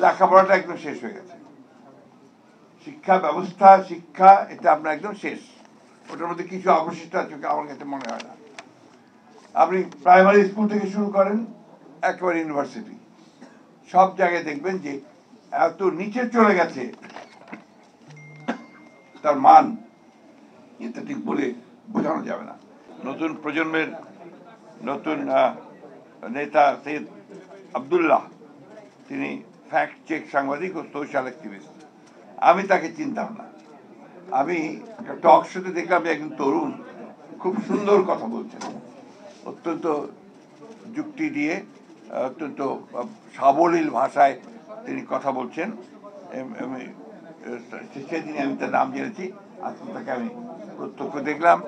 লেখাপড়াটা একদম শেষ হয়ে গেছে। শিক্ষা ব্যবস্থা, শিক্ষা এটা আপনার একদম শেষ, ওটার মধ্যে কিছু অবশিষ্ট আছে আমার কাছে মনে হয় না। আপনি প্রাইমারি স্কুল থেকে শুরু করেন একেবারে ইউনিভার্সিটি, সব জায়গায় দেখবেন যে এত নিচে চলে গেছে, তার মান এটা ঠিক বলে বোঝানো যাবে না। নতুন প্রজন্মের নতুন নেতা সৈয়দ আবদুল্লাহ, তিনি ফ্যাক্ট চেক সাংবাদিক ও সোশ্যাল অ্যাক্টিভিস্ট। আমি তাকে চিনতাম না। আমি একটা টক শোতে দেখলাম যে একজন তরুণ খুব সুন্দর কথা বলছেন, অত্যন্ত যুক্তি দিয়ে, অত্যন্ত সাবলীল ভাষায় তিনি কথা বলছেন। সেদিন আমি তার নাম জেনেছি, আজকে তাকে আমি প্রত্যক্ষ দেখলাম।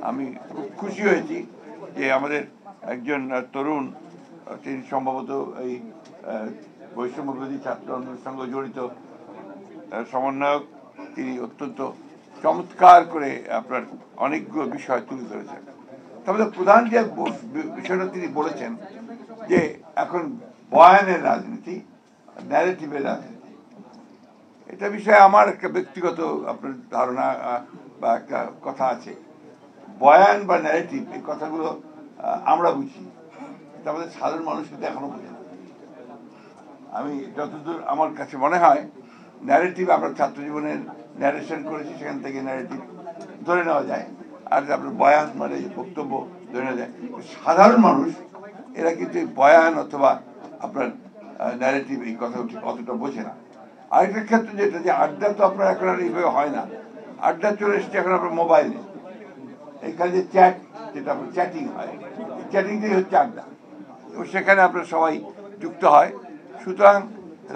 আমি খুব খুশি হয়েছি যে আমাদের একজন তরুণ, তিনি সম্ভবত এই বৈষম্যবিরোধী ছাত্র আন্দোলনের সঙ্গে জড়িত সমন্বয়ক, তিনি অত্যন্ত চমৎকার করে আপনার অনেকগুলো বিষয় তুলে ধরেছেন। তবে প্রধান যে বিষয়টা তিনি বলেছেন যে এখন বয়ানের রাজনীতি, ন্যারেটিভের রাজনীতি, এটা বিষয়ে আমার একটা ব্যক্তিগত আপনার ধারণা বা একটা কথা আছে। বয়ান বা ন্যারেটিভ এই কথাগুলো আমরা বুঝি, এটা আমাদের সাধারণ মানুষ কিন্তু এখনো বোঝে না। আমি যতদূর আমার কাছে মনে হয়, ন্যারেটিভ আমরা ছাত্র জীবনের ন্যারেশন করেছি, সেখান থেকে ন্যারেটিভ ধরে নেওয়া যায়, আর আপনার বয়ান মানে বক্তব্য ধরে নেওয়া যায়। সাধারণ মানুষ এরা কিন্তু বয়ান অথবা আপনার ন্যারেটিভ এই কথা ঠিক অতটা বোঝে না। আরেকটা ক্ষেত্রে যেটা, যে আড্ডা তো আপনার এখন আর এইভাবে হয় না, আড্ডা চলে এসছে এখন আপনার মোবাইলে। এইখানে যে চ্যাট, যেটা আপনার চ্যাটিং হয়, চ্যাটিংটাই হচ্ছে আড্ডা, এবং সেখানে আপনার সবাই যুক্ত হয়। সুতরাং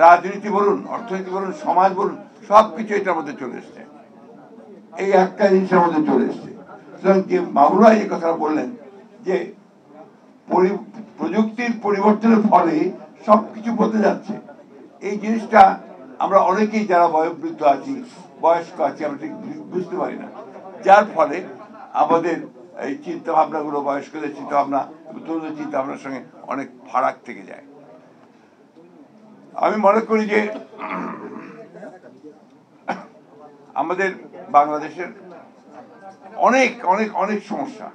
রাজনীতি বলুন, অর্থনীতি বলুন, সমাজ বলুন, সব কিছু এটার মধ্যে চলে এসছে, এই একটা জিনিসের মধ্যে চলে এসছে। সুতরাং যে মামুন ভাই যে কথা বললেন যে প্রযুক্তির পরিবর্তনের ফলে সবকিছু বদলে যাচ্ছে, এই জিনিসটা আমরা অনেকেই যারা বয়োবৃদ্ধ আছি, বয়স্ক আছি, আমরা ঠিক বুঝতে পারি না, যার ফলে আমাদের এই চিন্তা ভাবনাগুলো, বয়স্কদের চিন্তা ভাবনা, তরুণদের চিন্তা ভাবনার সঙ্গে অনেক ফারাক থেকে যায়। আমি মনে করি যে আমাদের বাংলাদেশের অনেক অনেক অনেক সমস্যা,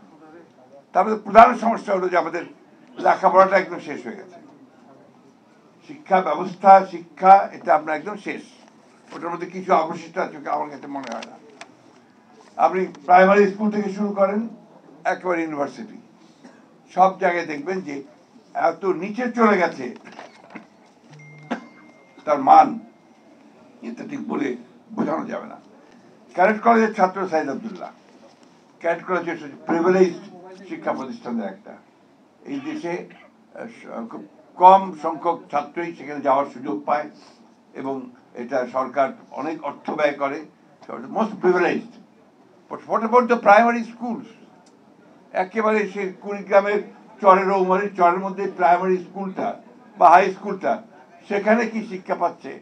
তারপরে প্রধান সমস্যা হলো যে আমাদের লেখাপড়াটা একদম শেষ হয়ে গেছে। শিক্ষা ব্যবস্থা, শিক্ষা এটা আপনার একদম শেষ, ওটার মধ্যে কিছু অবশিষ্ট আছে আমার কাছে মনে হয় না। আপনি প্রাইমারি স্কুল থেকে শুরু করেন একেবারে ইউনিভার্সিটি, সব জায়গায় দেখবেন যে এত নিচে চলে গেছে, তার মান এটা ঠিক বলে বোঝানো যাবে না। ক্যাডেট কলেজের ছাত্র সাইদ আবদুল্লাহ, ক্যাডেট কলেজ হচ্ছে প্রিভিলেজড শিক্ষা প্রতিষ্ঠানের একটা। এই দেশে খুব কম সংখ্যক ছাত্রই সেখানে যাওয়ার সুযোগ পায়, এবং এটা সরকার অনেক অর্থ ব্যয় করে, most privileged. What about the primary schools? একেবারে সে কুড়িগ্রামের চরের উমারির চরের মধ্যে প্রাইমারি স্কুলটা বা হাই স্কুলটা, সেখানে কি শিক্ষা পাচ্ছে,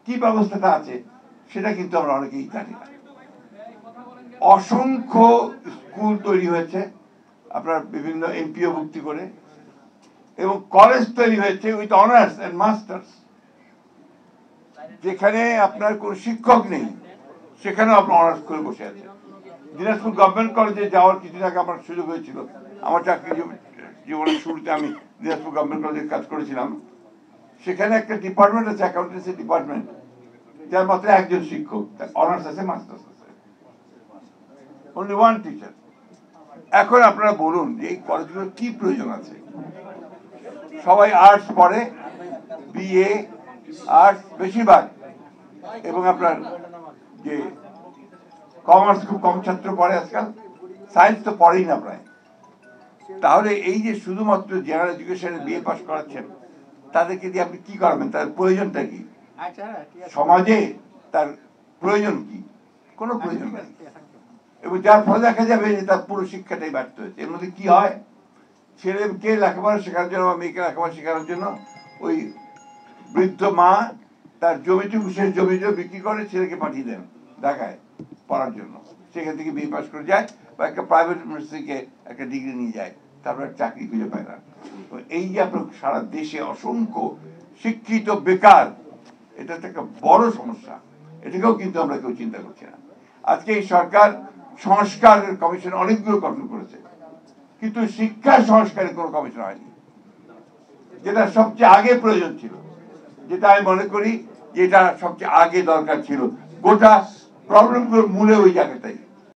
কি ব্যবস্থাটা আছে, সেটা কিন্তু আমরা অনেকেই জানি না। অসংখ্য স্কুল তৈরি হয়েছে আপনার বিভিন্ন এমপিও ভুক্তি করে, এবং কলেজ তৈরি হয়েছে উইথ অনার্স এন্ড মাস্টার্স, যেখানে আপনার কোন শিক্ষক নেই, সেখানেও আপনার অনার্স করে বসে আছে। দিনাজপুর গভর্নমেন্ট কলেজে যাওয়ার কিছুদিন আগে আমার সুযোগ হয়েছিল। আমার চাকরি জীবনের শুরুতে আমি দিনাজপুর গভর্নমেন্ট কলেজে কাজ করেছিলাম। সেখানে একটা ডিপার্টমেন্ট আছে, অ্যাকাউন্টেন্সি ডিপার্টমেন্ট, যার মাত্র একজন শিক্ষক, অনার্স আছে, মাস্টার্স আছে, অনলি ওয়ান টিচার। এখন আপনারা বলুন যে এই কলেজগুলোর কি প্রয়োজন আছে? সবাই আর্টস পড়ে, বিএ আর্টস বেশিরভাগ, এবং আপনার যে কমার্স খুব কম ছাত্র পড়ে আজকাল, সায়েন্স তো পড়েই না প্রায়। তাহলে এই যে শুধুমাত্র জেনারেল এডুকেশনে বিএ পাস করাচ্ছেন, তাদেরকে দিয়ে আপনি কি করবেন? তার প্রয়োজনটা কি সমাজে? তার প্রয়োজন কি? কোনো প্রয়োজন নেই। এবং যার ফলে দেখা যাবে যে তার পুরো শিক্ষাটাই ব্যর্থ হয়েছে। এর মধ্যে কি হয়, ছেলেকে লেখাপড়া শেখানোর জন্য বা মেয়েকে লেখাপড়া শেখানোর জন্য ওই বৃদ্ধ মা তার জমিটুকু, সে জমিটা বিক্রি করে ছেলেকে পাঠিয়ে দেন ঢাকায় পড়ার জন্য। সেখান থেকে বিএ পাস করে যায় বা একটা প্রাইভেট ইউনিভার্সিটিকে একটা ডিগ্রি নিয়ে যায়, তারপর চাকরি খুঁজে পায় না। এই যে আপনার সারা দেশে অসংখ্য শিক্ষিত বেকার, এটা তো একটা বড় সমস্যা, এটাকেও কিন্তু আমরা কেউ চিন্তা করছি না। আজকে এই সরকার সংস্কারের কমিশন অনেকগুলো গঠন করেছে, কিন্তু শিক্ষা সংস্কারের কোনো কমিশন হয়নি, যেটা সবচেয়ে আগে প্রয়োজন ছিল, যেটা আমি মনে করি যেটা সবচেয়ে আগে দরকার ছিল। গোটা প্রবলেমগুলোর মূলে ওই জায়গাটাই।